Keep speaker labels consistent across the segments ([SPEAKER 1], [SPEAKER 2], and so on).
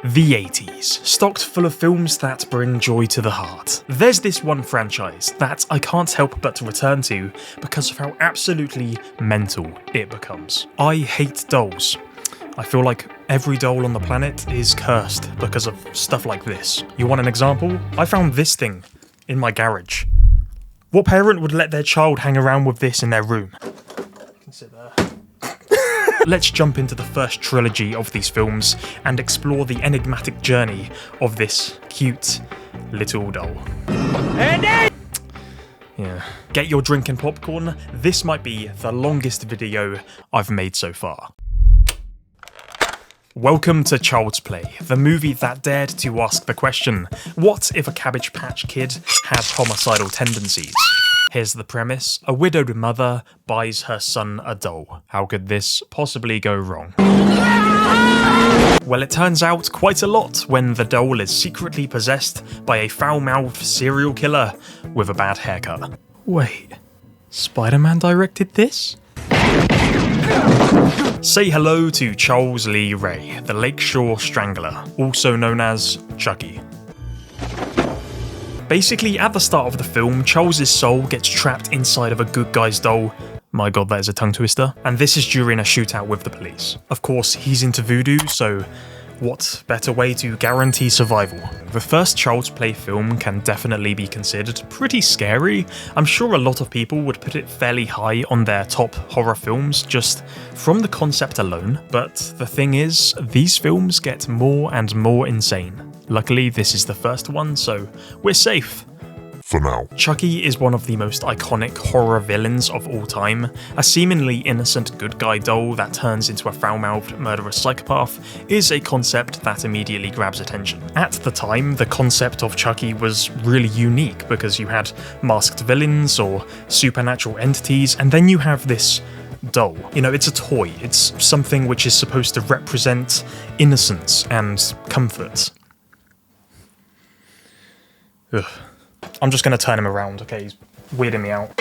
[SPEAKER 1] The 80s, stocked full of films that bring joy to the heart. There's this one franchise that I can't help but to return to because of how absolutely mental it becomes. I hate dolls. I feel like every doll on the planet is cursed because of stuff like this. You want an example? I found this thing in my garage. What parent would let their child hang around with this in their room? Sit there. Let's jump into the first trilogy of these films and explore the enigmatic journey of this cute little doll. Yeah. Get your drink and popcorn. This might be the longest video I've made so far. Welcome to Child's Play, the movie that dared to ask the question, what if a Cabbage Patch Kid had homicidal tendencies? Here's the premise. A widowed mother buys her son a doll. How could this possibly go wrong? Well, it turns out quite a lot when the doll is secretly possessed by a foul-mouthed serial killer with a bad haircut. Wait, Spider-Man directed this? Say hello to Charles Lee Ray, the Lakeshore Strangler, also known as Chucky. Basically, at the start of the film, Charles's soul gets trapped inside of a good guy's doll. My god, that is a tongue twister. And this is during a shootout with the police. Of course, he's into voodoo, so what better way to guarantee survival? The first Child's Play film can definitely be considered pretty scary. I'm sure a lot of people would put it fairly high on their top horror films just from the concept alone. But the thing is, these films get more and more insane. Luckily, this is the first one, so we're safe. For now. Chucky is one of the most iconic horror villains of all time. A seemingly innocent good guy doll that turns into a foul-mouthed murderous psychopath is a concept that immediately grabs attention. At the time, the concept of Chucky was really unique because you had masked villains or supernatural entities, and then you have this doll. You know, it's a toy. It's something which is supposed to represent innocence and comfort. Ugh. I'm just going to turn him around, okay? He's weirding me out.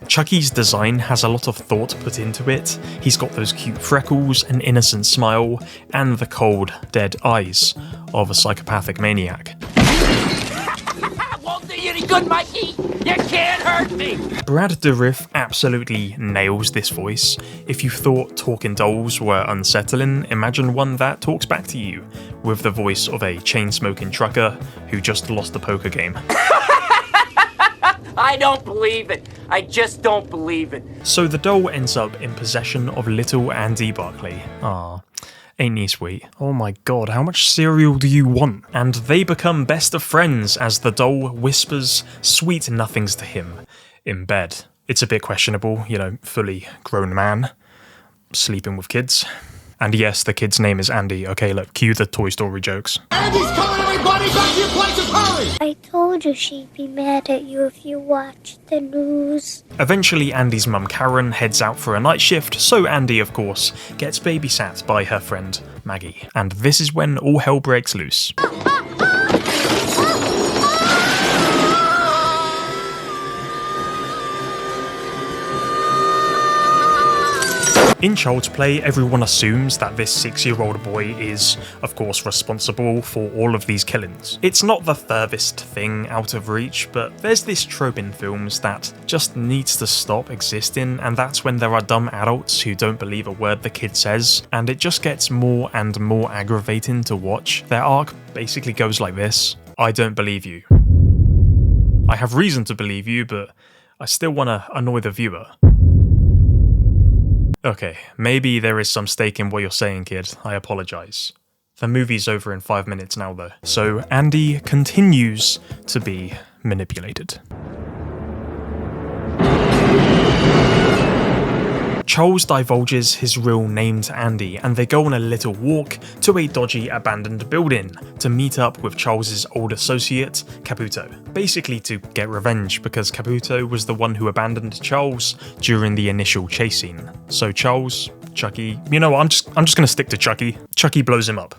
[SPEAKER 1] Chucky's design has a lot of thought put into it. He's got those cute freckles, an innocent smile, and the cold, dead eyes of a psychopathic maniac.
[SPEAKER 2] Won't do you any good, Mikey! You can't hurt me!
[SPEAKER 1] Brad Dourif absolutely nails this voice. If you thought talking dolls were unsettling, imagine one that talks back to you, with the voice of a chain-smoking trucker who just lost a poker game.
[SPEAKER 2] I don't believe it. I just don't believe it.
[SPEAKER 1] So the doll ends up in possession of little Andy Barclay. Aww. Ain't he sweet? Oh my god, how much cereal do you want? And they become best of friends as the doll whispers sweet nothings to him in bed. It's a bit questionable, you know, fully grown man, sleeping with kids. And yes, the kid's name is Andy. Okay, look, cue the Toy Story jokes.
[SPEAKER 3] Andy's coming, everybody! Back to your places, hurry!
[SPEAKER 4] I told you she'd be mad at you if you watched the news.
[SPEAKER 1] Eventually, Andy's mum Karen heads out for a night shift, so Andy, of course, gets babysat by her friend Maggie. And this is when all hell breaks loose. In Child's Play, everyone assumes that this 6-year-old boy is, of course, responsible for all of these killings. It's not the furthest thing out of reach, but there's this trope in films that just needs to stop existing, and that's when there are dumb adults who don't believe a word the kid says, and it just gets more and more aggravating to watch. Their arc basically goes like this: I don't believe you. I have reason to believe you, but I still want to annoy the viewer. Okay, maybe there is some stake in what you're saying, kid. I apologize. The movie's over in 5 minutes now, though. So Andy continues to be manipulated. Charles divulges his real name to Andy, and they go on a little walk to a dodgy abandoned building to meet up with Charles's old associate, Caputo. Basically to get revenge, because Caputo was the one who abandoned Charles during the initial chase scene. So Charles, Chucky, you know what, I'm just gonna stick to Chucky. Chucky blows him up.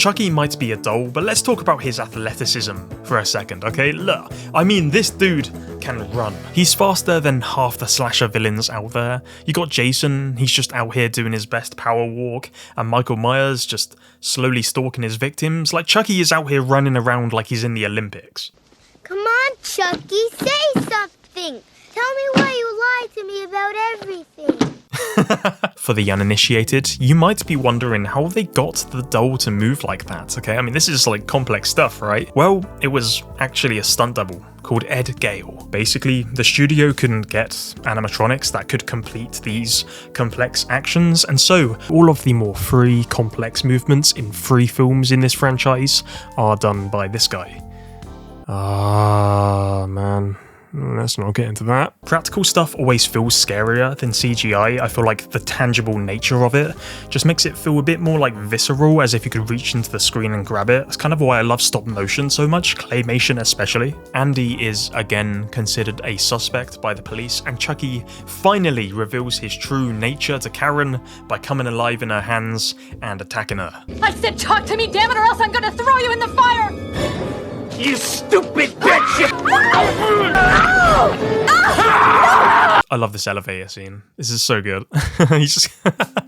[SPEAKER 1] Chucky might be a doll, but let's talk about his athleticism for a second, okay? Look, I mean, this dude can run. He's faster than half the slasher villains out there. You got Jason, he's just out here doing his best power walk, and Michael Myers just slowly stalking his victims. Like, Chucky is out here running around like he's in the Olympics.
[SPEAKER 4] Come on, Chucky, say something. Tell me why you lied to me about everything.
[SPEAKER 1] For the uninitiated, you might be wondering how they got the doll to move like that, okay? I mean, this is like complex stuff, right? Well, it was actually a stunt double called Ed Gale. Basically, the studio couldn't get animatronics that could complete these complex actions, and so all of the more free, complex movements in free films in this franchise are done by this guy. Ah, man. Let's not get into that. Practical stuff always feels scarier than CGI. I feel like the tangible nature of it just makes it feel a bit more like visceral, as if you could reach into the screen and grab it. That's kind of why I love stop motion so much, claymation especially. Andy is again considered a suspect by the police, and Chucky finally reveals his true nature to Karen by coming alive in her hands and attacking her.
[SPEAKER 5] I said talk to me, damn it, or else I'm gonna throw you in the fire!
[SPEAKER 2] You stupid bitch!
[SPEAKER 1] I love this elevator scene. This is so good.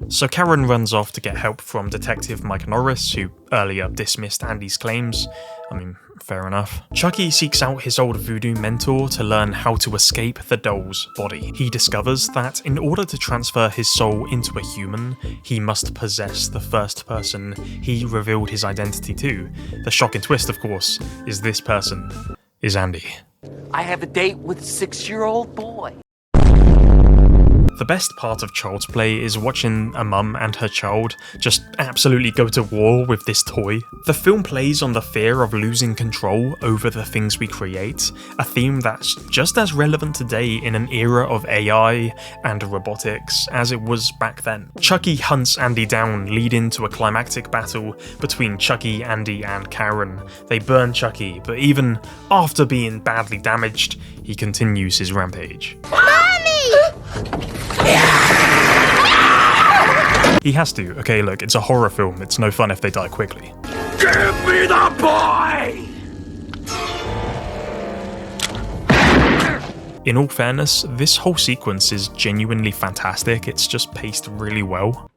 [SPEAKER 1] So Karen runs off to get help from Detective Mike Norris, who earlier dismissed Andy's claims. I mean, fair enough. Chucky seeks out his old voodoo mentor to learn how to escape the doll's body. He discovers that in order to transfer his soul into a human, he must possess the first person he revealed his identity to. The shocking twist, of course, is this person is Andy.
[SPEAKER 2] I have a date with a 6-year-old boy.
[SPEAKER 1] The best part of Child's Play is watching a mum and her child just absolutely go to war with this toy. The film plays on the fear of losing control over the things we create, a theme that's just as relevant today in an era of AI and robotics as it was back then. Chucky hunts Andy down, leading to a climactic battle between Chucky, Andy, and Karen. They burn Chucky, but even after being badly damaged, he continues his rampage. He has to. Okay, look, it's a horror film. It's no fun if they die quickly.
[SPEAKER 2] Give me the boy!
[SPEAKER 1] In all fairness, this whole sequence is genuinely fantastic. It's just paced really well.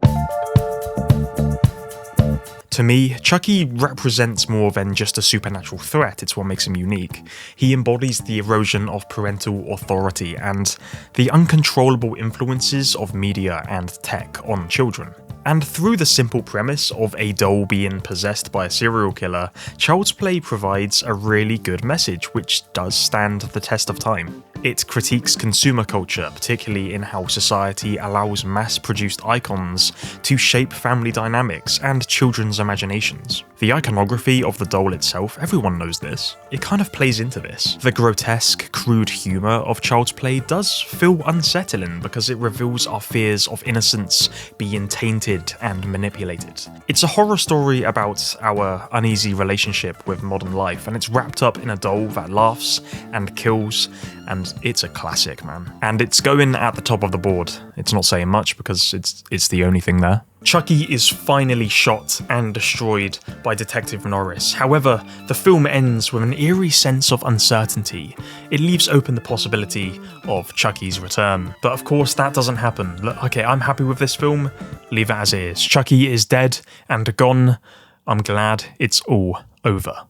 [SPEAKER 1] To me, Chucky represents more than just a supernatural threat. It's what makes him unique. He embodies the erosion of parental authority and the uncontrollable influences of media and tech on children. And through the simple premise of a doll being possessed by a serial killer, Child's Play provides a really good message which does stand the test of time. It critiques consumer culture, particularly in how society allows mass-produced icons to shape family dynamics and children's imaginations. The iconography of the doll itself, everyone knows this. It kind of plays into this. The grotesque, crude humour of Child's Play does feel unsettling because it reveals our fears of innocence being tainted and manipulated. It's a horror story about our uneasy relationship with modern life, and it's wrapped up in a doll that laughs and kills, and it's a classic, man. And it's going at the top of the board. It's not saying much because it's the only thing there. Chucky is finally shot and destroyed by Detective Norris. However, the film ends with an eerie sense of uncertainty. It leaves open the possibility of Chucky's return. But of course, that doesn't happen. Look, okay, I'm happy with this film. Leave it as is. Chucky is dead and gone. I'm glad it's all over.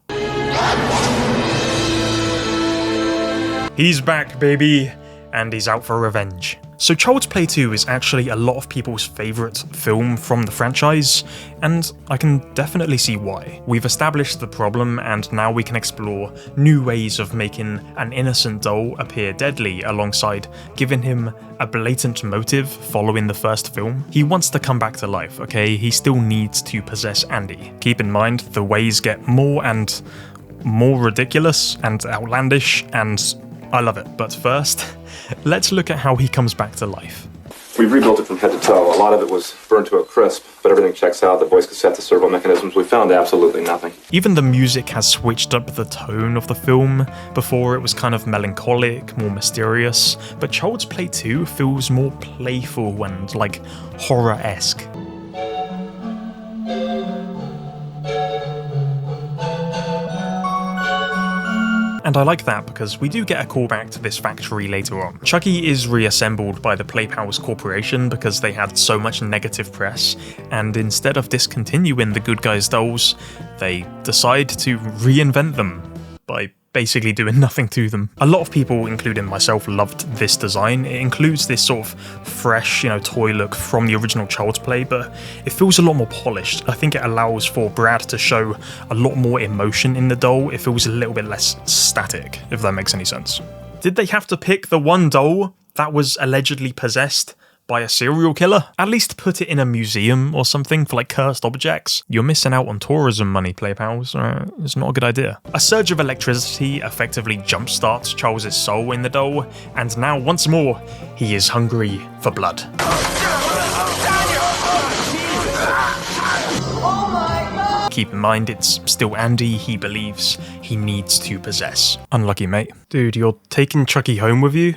[SPEAKER 1] He's back, baby, and he's out for revenge. So Child's Play 2 is actually a lot of people's favourite film from the franchise, and I can definitely see why. We've established the problem, and now we can explore new ways of making an innocent doll appear deadly alongside giving him a blatant motive following the first film. He wants to come back to life, okay? He still needs to possess Andy. Keep in mind, the ways get more and more ridiculous and outlandish, and I love it. But first, let's look at how he comes back to life.
[SPEAKER 6] We've rebuilt it from head to toe. A lot of it was burned to a crisp, but everything checks out. The voice cassette, the servo mechanisms, we found absolutely nothing.
[SPEAKER 1] Even the music has switched up the tone of the film. Before it was kind of melancholic, more mysterious, but Child's Play 2 feels more playful and like horror-esque. And I like that because we do get a callback to this factory later on. Chucky is reassembled by the Playpals Corporation because they had so much negative press, and instead of discontinuing the Good Guys dolls, they decide to reinvent them by basically doing nothing to them. A lot of people, including myself, loved this design. It includes this sort of fresh, toy look from the original Child's Play, but it feels a lot more polished. I think it allows for Brad to show a lot more emotion in the doll. It feels a little bit less static, if that makes any sense. Did they have to pick the one doll that was allegedly possessed by a serial killer? At least put it in a museum or something for like cursed objects. You're missing out on tourism money, Playpals. It's not a good idea. A surge of electricity effectively jumpstarts Charles's soul in the doll, and now once more, he is hungry for blood. Keep in mind, it's still Andy he believes he needs to possess. Unlucky, mate. Dude, you're taking Chucky home with you?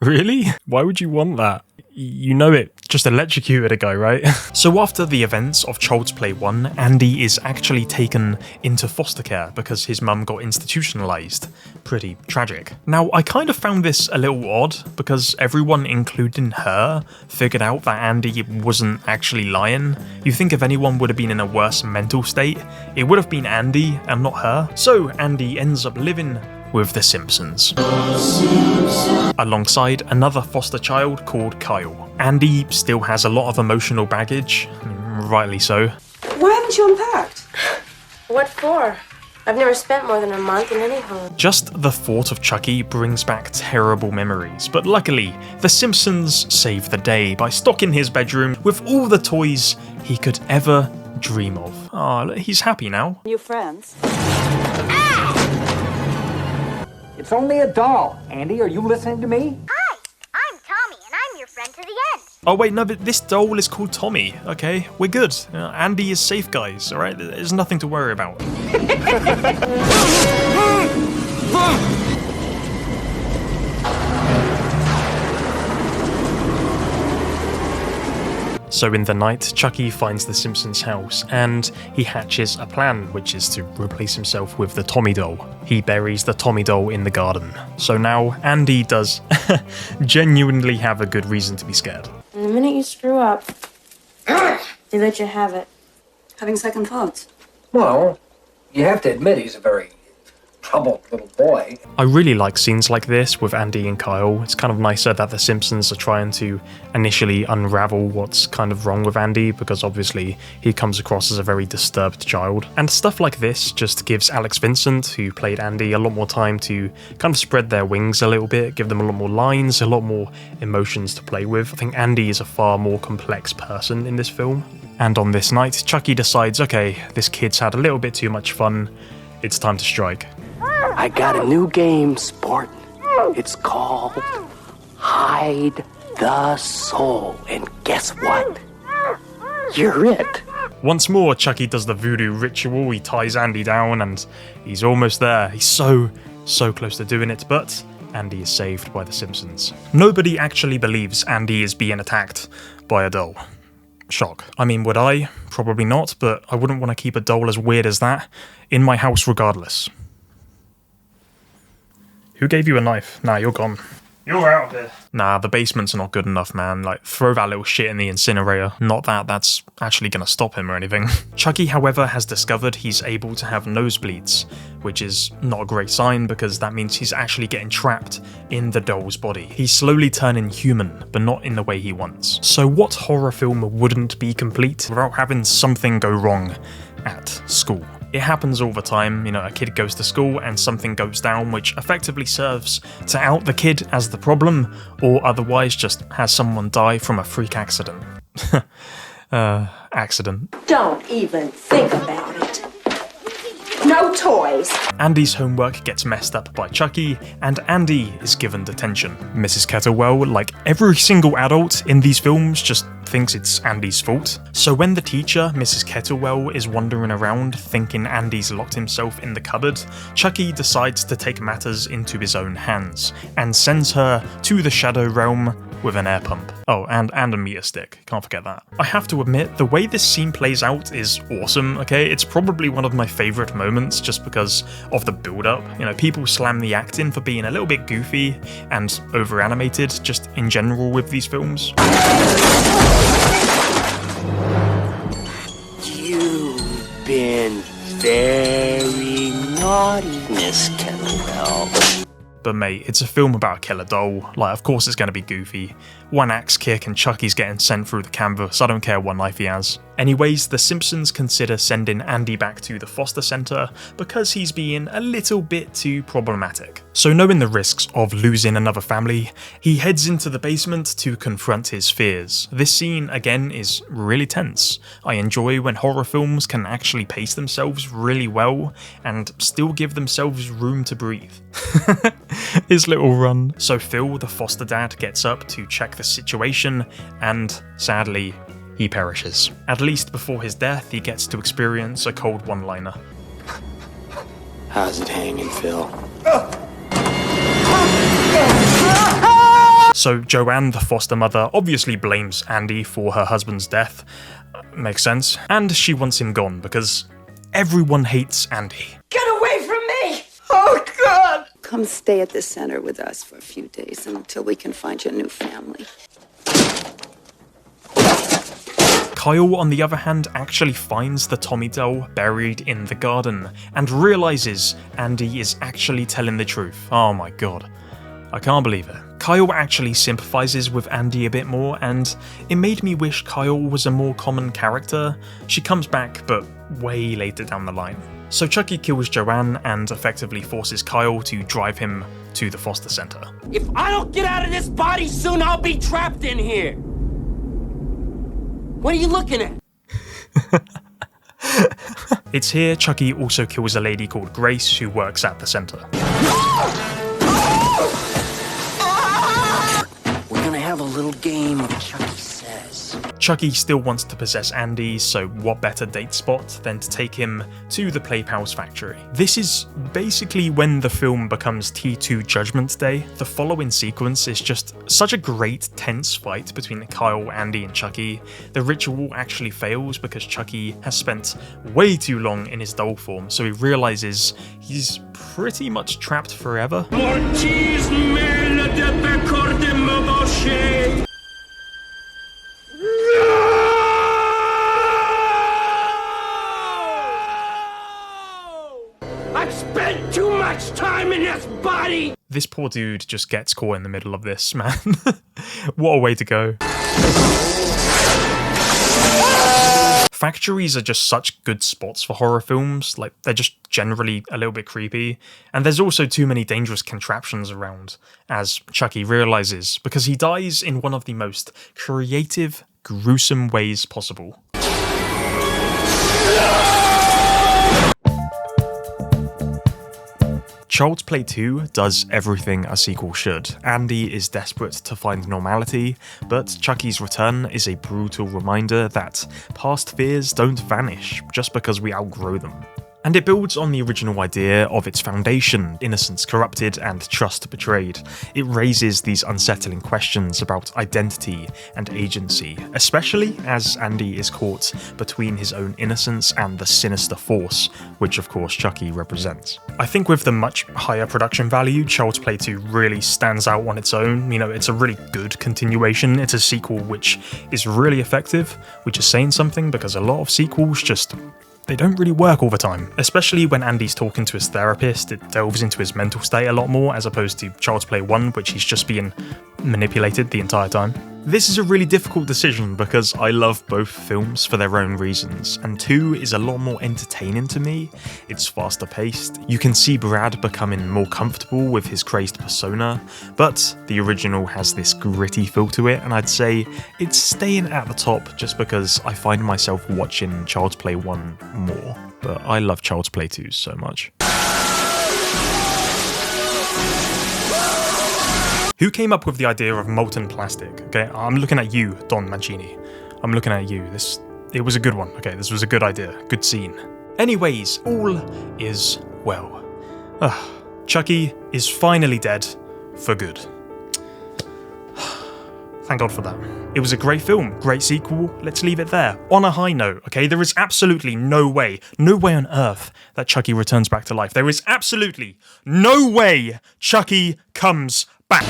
[SPEAKER 1] Really? Why would you want that? It just electrocuted a guy, right? So after the events of Child's Play 1, Andy is actually taken into foster care because his mum got institutionalized. Pretty tragic. Now, I kind of found this a little odd because everyone, including her, figured out that Andy wasn't actually lying. You think if anyone would have been in a worse mental state, it would have been Andy and not her. So Andy ends up living with the Simpsons, alongside another foster child called Kyle. Andy still has a lot of emotional baggage, rightly so.
[SPEAKER 7] Why haven't you unpacked?
[SPEAKER 8] What for? I've never spent more than a month in any home.
[SPEAKER 1] Just the thought of Chucky brings back terrible memories, but luckily, the Simpsons save the day by stocking his bedroom with all the toys he could ever dream of. Oh, he's happy now.
[SPEAKER 7] New friends?
[SPEAKER 9] It's only a doll. Andy, are you listening to me?
[SPEAKER 4] Hi, I'm Tommy, and I'm your friend to the end.
[SPEAKER 1] Oh wait, no, but this doll is called Tommy, okay? We're good. Andy is safe, guys, alright? There's nothing to worry about. So in the night, Chucky finds the Simpsons' house, and he hatches a plan, which is to replace himself with the Tommy doll. He buries the Tommy doll in the garden. So now, Andy does genuinely have a good reason to be scared.
[SPEAKER 8] And the minute you screw up, they let you have it.
[SPEAKER 7] Having second thoughts?
[SPEAKER 9] Well, you have to admit he's a very troubled little boy.
[SPEAKER 1] I really like scenes like this with Andy and Kyle. It's kind of nicer that the Simpsons are trying to initially unravel what's kind of wrong with Andy, because obviously he comes across as a very disturbed child. And stuff like this just gives Alex Vincent, who played Andy, a lot more time to kind of spread their wings a little bit, give them a lot more lines, a lot more emotions to play with. I think Andy is a far more complex person in this film. And on this night, Chucky decides, okay, this kid's had a little bit too much fun, it's time to strike.
[SPEAKER 2] I got a new game, sport. It's called Hide the Soul. And guess what? You're it.
[SPEAKER 1] Once more, Chucky does the voodoo ritual. He ties Andy down and he's almost there. He's so close to doing it, but Andy is saved by the Simpsons. Nobody actually believes Andy is being attacked by a doll. Shock. I mean, would I? Probably not, but I wouldn't want to keep a doll as weird as that in my house regardless. Who gave you a knife? Nah, you're gone. You're out of here. Nah, the basement's not good enough, man. Like, throw that little shit in the incinerator. Not that that's actually gonna stop him or anything. Chucky, however, has discovered he's able to have nosebleeds, which is not a great sign because that means he's actually getting trapped in the doll's body. He's slowly turning human, but not in the way he wants. So what horror film wouldn't be complete without having something go wrong at school? It happens all the time, a kid goes to school and something goes down which effectively serves to out the kid as the problem, or otherwise just has someone die from a freak accident. Accident.
[SPEAKER 7] Don't even think about it. No toys.
[SPEAKER 1] Andy's homework gets messed up by Chucky, and Andy is given detention. Mrs. Kettlewell, like every single adult in these films, just thinks it's Andy's fault. So when the teacher, Mrs. Kettlewell, is wandering around thinking Andy's locked himself in the cupboard, Chucky decides to take matters into his own hands and sends her to the Shadow Realm with an air pump. Oh, and a meter stick, can't forget that. I have to admit, the way this scene plays out is awesome, okay? It's probably one of my favourite moments just because of the build-up. You know, people slam the acting for being a little bit goofy and over-animated, just in general with these films.
[SPEAKER 2] You've been very naughty, Miss Kettlewell.
[SPEAKER 1] But mate, it's a film about a killer doll. Like, of course it's going to be goofy. One axe kick and Chucky's getting sent through the canvas. I don't care what knife he has. Anyways, the Simpsons consider sending Andy back to the foster center because he's being a little bit too problematic. So knowing the risks of losing another family, he heads into the basement to confront his fears. This scene, again, is really tense. I enjoy when horror films can actually pace themselves really well and still give themselves room to breathe. His little run. So Phil, the foster dad, gets up to check the situation and, sadly, he perishes. At least before his death, he gets to experience a cold one-liner.
[SPEAKER 2] How's it hanging, Phil?
[SPEAKER 1] So Joanne, the foster mother, obviously blames Andy for her husband's death. Makes sense. And she wants him gone because everyone hates Andy.
[SPEAKER 7] Get away from me!
[SPEAKER 3] Oh, God!
[SPEAKER 10] Come stay at the center with us for a few days until we can find you a new family.
[SPEAKER 1] Kyle, on the other hand, actually finds the Tommy doll buried in the garden and realizes Andy is actually telling the truth. Oh my god. I can't believe it. Kyle actually sympathizes with Andy a bit more, and it made me wish Kyle was a more common character. She comes back, but way later down the line. So Chucky kills Joanne and effectively forces Kyle to drive him to the foster center.
[SPEAKER 2] If I don't get out of this body soon, I'll be trapped in here. What are you looking at?
[SPEAKER 1] It's here Chucky also kills a lady called Grace who works at the center.
[SPEAKER 2] We're gonna have a little game of Chucky Says.
[SPEAKER 1] Chucky still wants to possess Andy, so what better date spot than to take him to the Playpal's factory. This is basically when the film becomes T2 Judgment Day. The following sequence is just such a great tense fight between Kyle, Andy and Chucky. The ritual actually fails because Chucky has spent way too long in his doll form, so he realizes he's pretty much trapped forever.
[SPEAKER 2] I've spent too much time in this body!
[SPEAKER 1] This poor dude just gets caught in the middle of this, man. What a way to go. Factories are just such good spots for horror films, like they're just generally a little bit creepy, and there's also too many dangerous contraptions around, as Chucky realizes, because he dies in one of the most creative, gruesome ways possible. Child's Play 2 does everything a sequel should. Andy is desperate to find normality, but Chucky's return is a brutal reminder that past fears don't vanish just because we outgrow them. And it builds on the original idea of its foundation, innocence corrupted and trust betrayed. It raises these unsettling questions about identity and agency, especially as Andy is caught between his own innocence and the sinister force, which of course Chucky represents. I think with the much higher production value, Child's Play 2 really stands out on its own. You know, it's a really good continuation. It's a sequel which is really effective, which is saying something because a lot of sequels just... they don't really work all the time, especially when Andy's talking to his therapist. It delves into his mental state a lot more as opposed to Child's Play 1, which he's just being manipulated the entire time. This is a really difficult decision because I love both films for their own reasons, and 2 is a lot more entertaining to me. It's faster paced, you can see Brad becoming more comfortable with his crazed persona, but the original has this gritty feel to it, and I'd say it's staying at the top just because I find myself watching Child's Play 1 more, but I love Child's Play 2 so much. Who came up with the idea of molten plastic? Okay, I'm looking at you, Don Mancini. I'm looking at you. It was a good one. Okay, this was a good idea. Good scene. Anyways, all is well. Chucky is finally dead for good. Thank God for that. It was a great film, great sequel, let's leave it there. On a high note, okay? There is absolutely no way on earth that Chucky returns back to life. There is absolutely no way Chucky comes back.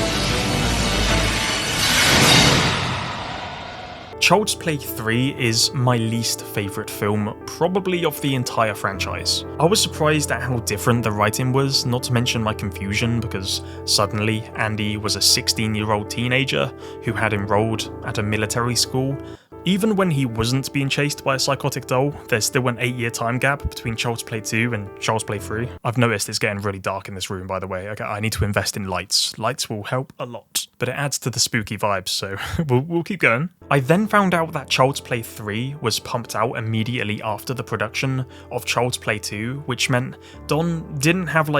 [SPEAKER 1] Child's Play 3 is my least favourite film, probably of the entire franchise. I was surprised at how different the writing was, not to mention my confusion, because suddenly Andy was a 16-year-old teenager who had enrolled at a military school. Even when he wasn't being chased by a psychotic doll, there's still an 8-year time gap between Child's Play 2 and Child's Play 3. I've noticed it's getting really dark in this room, by the way. Okay, I need to invest in lights. Lights will help a lot, but it adds to the spooky vibes, so we'll keep going. I then found out that Child's Play 3 was pumped out immediately after the production of Child's Play 2, which meant Don didn't have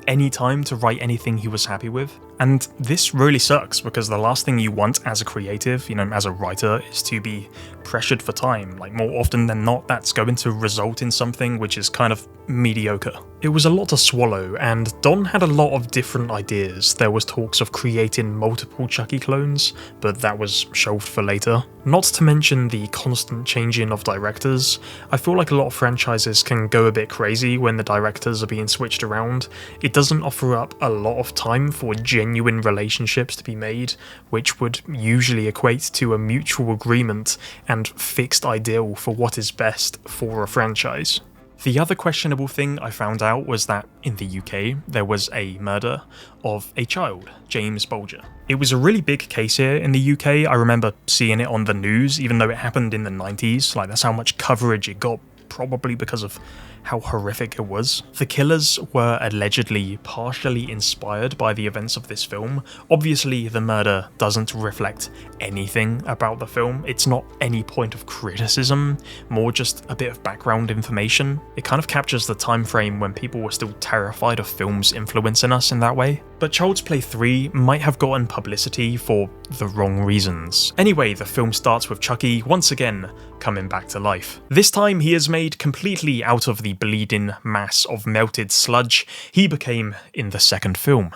[SPEAKER 1] any time to write anything he was happy with. And this really sucks, because the last thing you want as a creative, as a writer, is to be pressured for time. More often than not, that's going to result in something which is kind of mediocre. It was a lot to swallow, and Don had a lot of different ideas. There was talks of creating multiple Chucky clones, but that was shelved for later. Not to mention the constant changing of directors. I feel like a lot of franchises can go a bit crazy when the directors are being switched around. It doesn't offer up a lot of time for genuine relationships to be made, which would usually equate to a mutual agreement and fixed ideal for what is best for a franchise. The other questionable thing I found out was that in the UK there was a murder of a child, James Bolger. It was a really big case here in the UK. I remember seeing it on the news, even though it happened in the 90s. That's how much coverage it got, probably because of how horrific it was. The killers were allegedly partially inspired by the events of this film. Obviously, the murder doesn't reflect anything about the film. It's not any point of criticism, more just a bit of background information. It kind of captures the time frame when people were still terrified of films influencing us in that way. But Child's Play 3 might have gotten publicity for the wrong reasons. Anyway, the film starts with Chucky once again coming back to life. This time he is made completely out of the bleeding mass of melted sludge he became in the second film.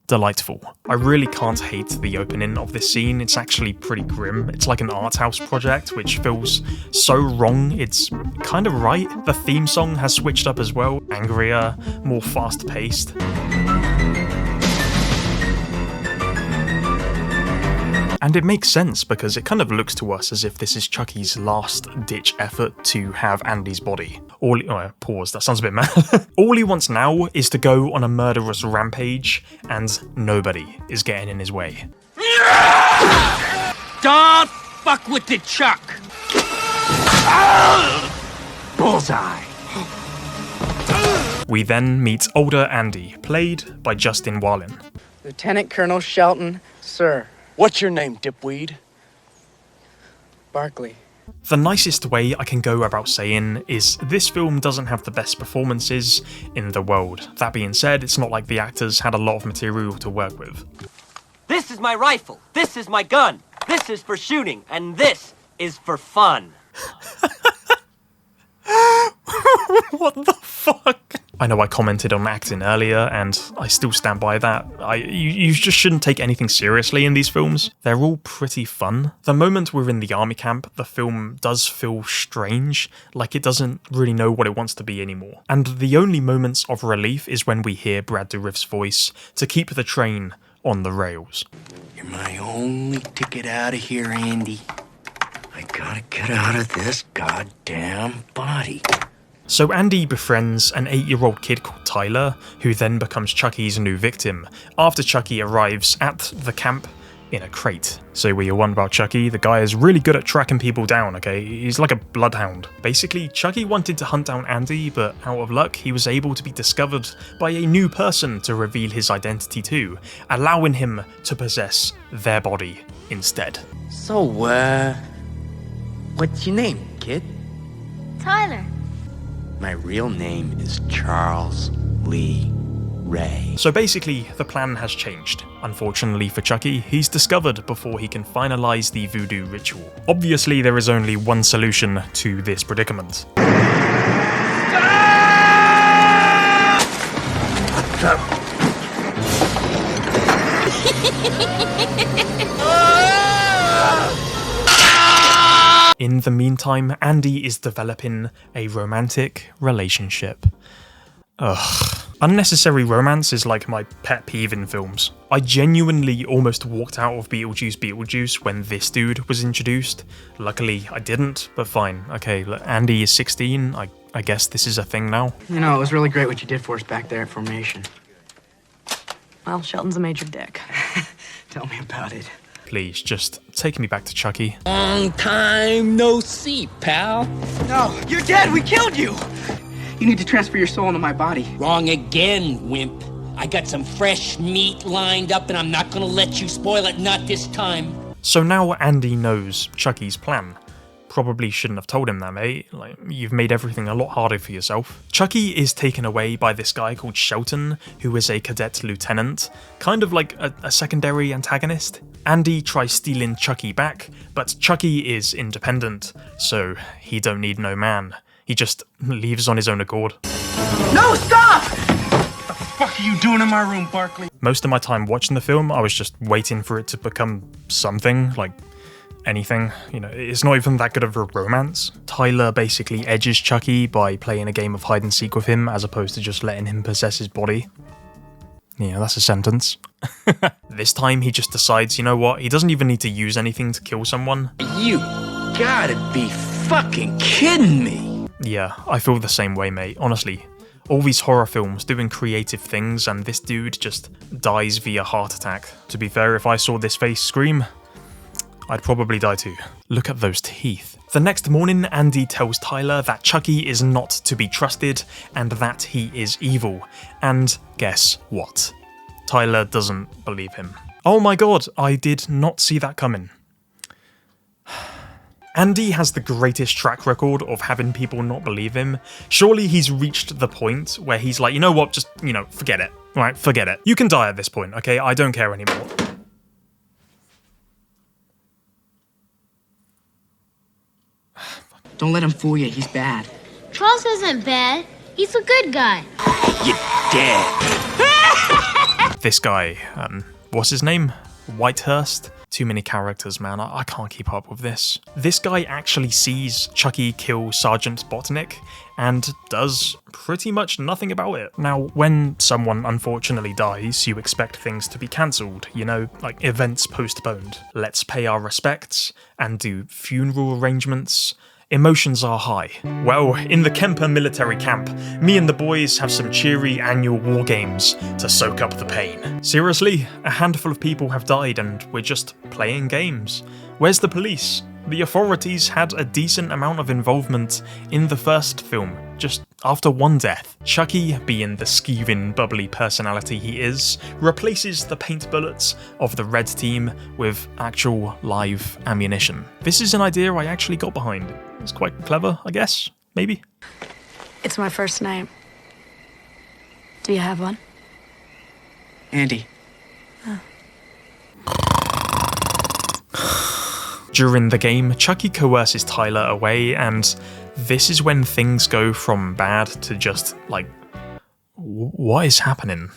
[SPEAKER 1] Delightful. I really can't hate the opening of this scene. It's actually pretty grim. It's like an art house project, which feels so wrong. It's kind of right. The theme song has switched up as well. Angrier, more fast-paced. And it makes sense, because it kind of looks to us as if this is Chucky's last-ditch effort to have Andy's body. Pause, that sounds a bit mad. All he wants now is to go on a murderous rampage, and nobody is getting in his way.
[SPEAKER 2] Don't fuck with the Chuck! Bullseye!
[SPEAKER 1] We then meet older Andy, played by Justin Whalin.
[SPEAKER 11] Lieutenant Colonel Shelton, sir.
[SPEAKER 2] What's your name, dipweed?
[SPEAKER 11] Barkley.
[SPEAKER 1] The nicest way I can go about saying is this film doesn't have the best performances in the world. That being said, it's not like the actors had a lot of material to work with.
[SPEAKER 12] This is my rifle, this is my gun, this is for shooting, and this is for fun.
[SPEAKER 1] What the fuck? I know I commented on acting earlier, and I still stand by that. You just shouldn't take anything seriously in these films. They're all pretty fun. The moment we're in the army camp, the film does feel strange, like it doesn't really know what it wants to be anymore. And the only moments of relief is when we hear Brad Dourif's voice to keep the train on the rails.
[SPEAKER 2] You're my only ticket out of here, Andy. I gotta get out of this goddamn body.
[SPEAKER 1] So Andy befriends an 8-year-old kid called Tyler, who then becomes Chucky's new victim, after Chucky arrives at the camp in a crate. So what you want about Chucky, the guy is really good at tracking people down, okay? He's like a bloodhound. Basically, Chucky wanted to hunt down Andy, but out of luck, he was able to be discovered by a new person to reveal his identity to, allowing him to possess their body instead.
[SPEAKER 11] So, what's your name, kid?
[SPEAKER 4] Tyler.
[SPEAKER 11] My real name is Charles Lee
[SPEAKER 13] Ray.
[SPEAKER 1] So basically, the plan has changed. Unfortunately for Chucky, he's discovered before he can finalize the voodoo ritual. Obviously, there is only one solution to this predicament. In the meantime, Andy is developing a romantic relationship. Ugh. Unnecessary romance is like my pet peeve in films. I genuinely almost walked out of Beetlejuice when this dude was introduced. Luckily, I didn't, but fine. Okay, Andy is 16. I guess this is a thing now.
[SPEAKER 11] You know, it was really great what you did for us back there at Formation. Well, Shelton's a major dick. Tell me about it.
[SPEAKER 1] Please, just take me back to Chucky.
[SPEAKER 13] Long time no see, pal.
[SPEAKER 11] No, you're dead! We killed you! You need to transfer your soul into my body.
[SPEAKER 13] Wrong again, wimp. I got some fresh meat lined up and I'm not gonna let you spoil it, not this time.
[SPEAKER 1] So now Andy knows Chucky's plan. Probably shouldn't have told him that, mate. Like, you've made everything a lot harder for yourself. Chucky is taken away by this guy called Shelton, who is a cadet lieutenant, kind of like a secondary antagonist. Andy tries stealing Chucky back, but Chucky is independent, so he don't need no man. He just leaves on his own accord.
[SPEAKER 11] No, stop! What the fuck are you doing in my room, Barkley?
[SPEAKER 1] Most of my time watching the film, I was just waiting for it to become something, like anything. You know, it's not even that good of a romance. Tyler basically edges Chucky by playing a game of hide and seek with him, as opposed to just letting him possess his body. Yeah, that's a sentence. This time he just decides, you know what, he doesn't even need to use anything to kill someone.
[SPEAKER 13] You gotta be fucking kidding me.
[SPEAKER 1] Yeah, I feel the same way, mate, honestly. All these horror films doing creative things and this dude just dies via heart attack. To be fair, if I saw this face scream, I'd probably die too. Look at those teeth. The next morning, Andy tells Tyler that Chucky is not to be trusted and that he is evil. And guess what? Tyler doesn't believe him. Oh my god, I did not see that coming. Andy has the greatest track record of having people not believe him. Surely he's reached the point where he's like, you know what, just, you know, forget it. Right, forget it. You can die at this point, okay? I don't care anymore.
[SPEAKER 11] Don't let him fool you, he's bad.
[SPEAKER 4] Charles isn't bad. He's a good guy.
[SPEAKER 13] You're dead.
[SPEAKER 1] This guy, what's his name? Whitehurst? Too many characters, man. I can't keep up with this. This guy actually sees Chucky kill Sergeant Botnick and does pretty much nothing about it. Now, when someone unfortunately dies, you expect things to be cancelled, you know, like events postponed. Let's pay our respects and do funeral arrangements. Emotions are high. Well, in the Kemper military camp, me and the boys have some cheery annual war games to soak up the pain. Seriously, a handful of people have died and we're just playing games. Where's the police? The authorities had a decent amount of involvement in the first film, just after one death. Chucky, being the skeeving, bubbly personality he is, replaces the paint bullets of the red team with actual live ammunition. This is an idea I actually got behind. It's quite clever, I guess. Maybe.
[SPEAKER 5] It's my first name. Do you have one?
[SPEAKER 11] Andy.
[SPEAKER 1] During the game, Chucky coerces Tyler away, and this is when things go from bad to just, like, what is happening?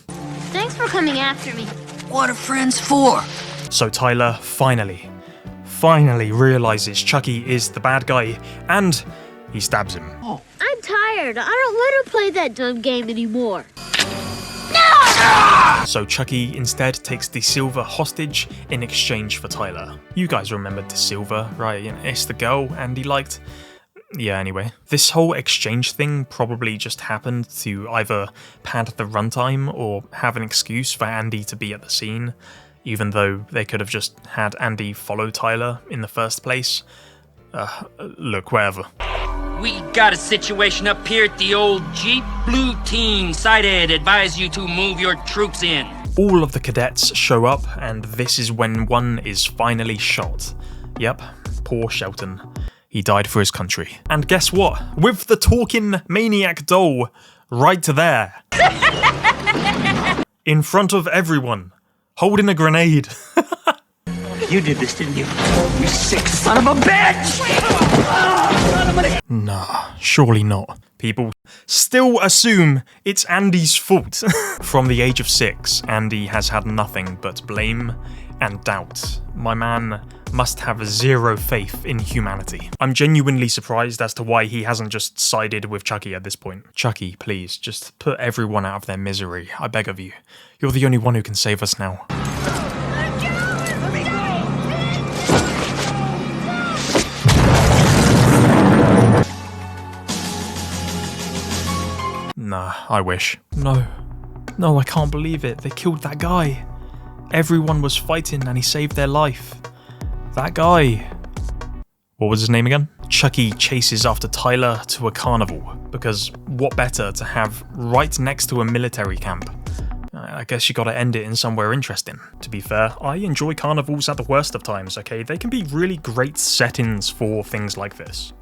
[SPEAKER 4] Thanks for coming after me.
[SPEAKER 13] What are friends for?
[SPEAKER 1] So Tyler finally realizes Chucky is the bad guy, and he stabs him.
[SPEAKER 4] I'm tired. I don't want to play that dumb game anymore.
[SPEAKER 1] So Chucky instead takes De Silva hostage in exchange for Tyler. You guys remember De Silva, right? It's the girl Andy liked. Yeah, anyway. This whole exchange thing probably just happened to either pad the runtime or have an excuse for Andy to be at the scene, even though they could have just had Andy follow Tyler in the first place. Look, whatever.
[SPEAKER 13] We got a situation up here at the old Jeep. Blue team sighted. Advise you to move your troops in.
[SPEAKER 1] All of the cadets show up, and this is when one is finally shot. Yep, poor Shelton. He died for his country. And guess what? With the talking maniac doll right there. in front of everyone, holding a grenade.
[SPEAKER 14] You did this, didn't you? You sick son of a bitch!
[SPEAKER 1] Nah, surely not. People still assume it's Andy's fault. From the age of 6, Andy has had nothing but blame and doubt. My man must have zero faith in humanity. I'm genuinely surprised as to why he hasn't just sided with Chucky at this point. Chucky, please, just put everyone out of their misery. I beg of you. You're the only one who can save us now. Nah, I wish. No, I can't believe it. They killed that guy. Everyone was fighting and he saved their life. That guy. What was his name again? Chucky chases after Tyler to a carnival, because what better to have right next to a military camp? I guess you gotta end it in somewhere interesting. To be fair, I enjoy carnivals at the worst of times, okay? They can be really great settings for things like this.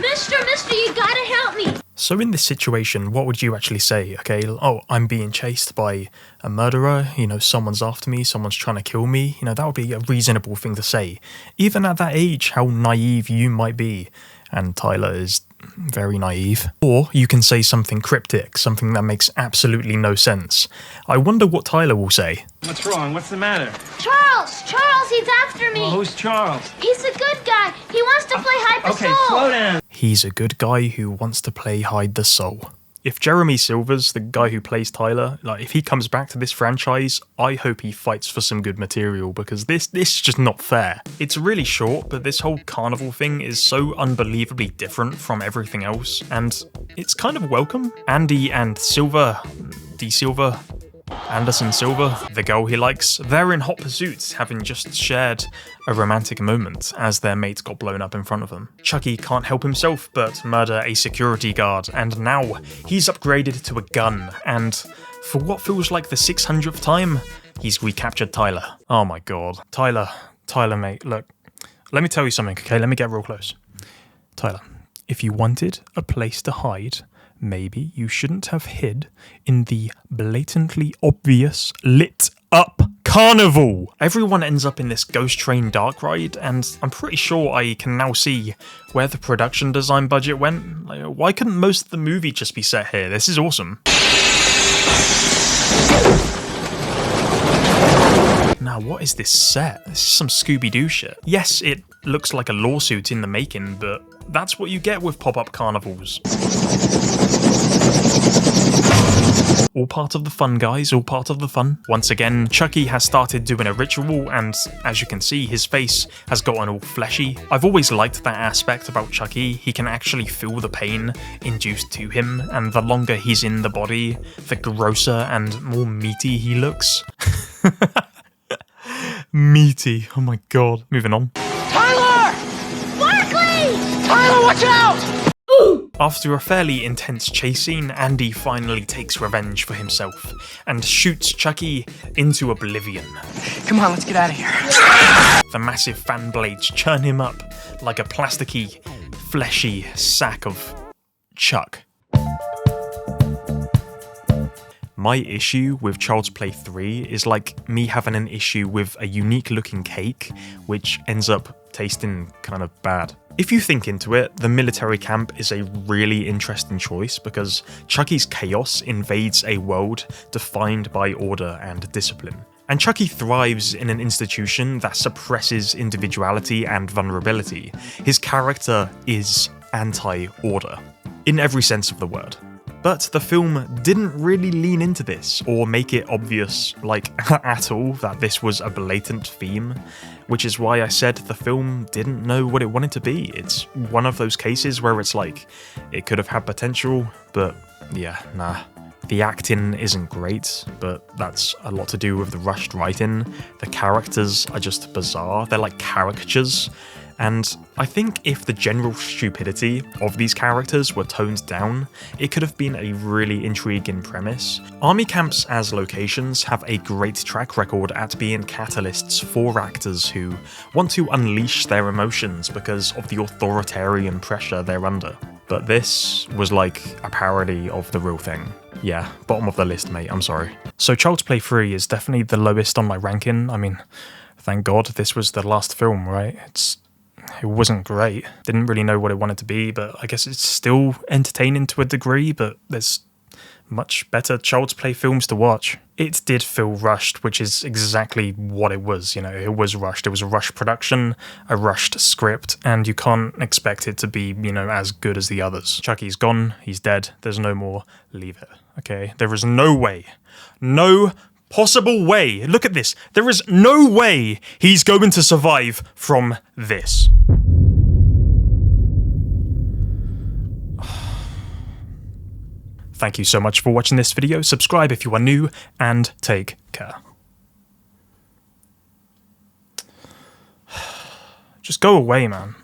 [SPEAKER 4] Mister, you gotta help me!
[SPEAKER 1] So in this situation, what would you actually say? Okay, oh, I'm being chased by a murderer, you know, someone's after me, someone's trying to kill me, you know, that would be a reasonable thing to say. Even at that age, how naive you might be, and Tyler is very naive. Or you can say something cryptic, something that makes absolutely no sense. I wonder what Tyler will say.
[SPEAKER 14] What's wrong? What's the matter?
[SPEAKER 4] Charles, he's after me!
[SPEAKER 14] Well, who's Charles?
[SPEAKER 4] He's a good guy. He wants to play hide the soul.
[SPEAKER 14] Okay, slow down.
[SPEAKER 1] He's a good guy who wants to play hide the soul. If Jeremy Silvers, the guy who plays Tyler, like if he comes back to this franchise, I hope he fights for some good material, because this is just not fair. It's really short, but this whole carnival thing is so unbelievably different from everything else, and it's kind of welcome. Andy and Anderson Silva, the girl he likes, they're in hot pursuit, having just shared a romantic moment as their mate got blown up in front of them. Chucky can't help himself but murder a security guard, and now he's upgraded to a gun, and for what feels like the 600th time, he's recaptured Tyler. Oh my god. Tyler mate, look, let me tell you something, okay? Let me get real close. Tyler, if you wanted a place to hide, maybe you shouldn't have hid in the blatantly obvious lit up carnival. Everyone ends up in this ghost train dark ride, and I'm pretty sure I can now see where the production design budget went. Like, why couldn't most of the movie just be set here? This is awesome. Now, what is this set? This is some Scooby-Doo shit. Yes, it looks like a lawsuit in the making, but that's what you get with pop-up carnivals. All part of the fun, guys, all part of the fun. Once again, Chucky has started doing a ritual, and as you can see, his face has gotten all fleshy. I've always liked that aspect about Chucky. He can actually feel the pain induced to him, and the longer he's in the body, the grosser and more meaty he looks. Meaty, oh my god. Moving on.
[SPEAKER 4] Tyler! Barkley!
[SPEAKER 14] Tyler, watch out!
[SPEAKER 1] After a fairly intense chase scene, Andy finally takes revenge for himself and shoots Chucky into oblivion.
[SPEAKER 11] Come on, let's get out of here.
[SPEAKER 1] The massive fan blades churn him up like a plasticky, fleshy sack of Chuck. My issue with Child's Play 3 is like me having an issue with a unique looking cake, which ends up tasting kind of bad. If you think into it, the military camp is a really interesting choice because Chucky's chaos invades a world defined by order and discipline. And Chucky thrives in an institution that suppresses individuality and vulnerability. His character is anti-order, in every sense of the word. But the film didn't really lean into this or make it obvious, like, at all, that this was a blatant theme, which is why I said the film didn't know what it wanted to be. It's one of those cases where it's like, it could have had potential, but yeah, nah. The acting isn't great, but that's a lot to do with the rushed writing. The characters are just bizarre, they're like caricatures. And I think if the general stupidity of these characters were toned down, it could have been a really intriguing premise. Army camps as locations have a great track record at being catalysts for actors who want to unleash their emotions because of the authoritarian pressure they're under. But this was like a parody of the real thing. Yeah, bottom of the list, mate, I'm sorry. So Child's Play 3 is definitely the lowest on my ranking. I mean, thank God this was the last film, right? It wasn't great. Didn't really know what it wanted to be, but I guess it's still entertaining to a degree, but there's much better Child's Play films to watch. It did feel rushed, which is exactly what it was, you know, it was rushed. It was a rushed production, a rushed script, and you can't expect it to be, you know, as good as the others. Chucky's gone, he's dead, there's no more, leave it, okay? There is no way, no possible way, look at this, there is no way he's going to survive from this. Thank you so much for watching this video. Subscribe if you are new, and take care. Just go away, man.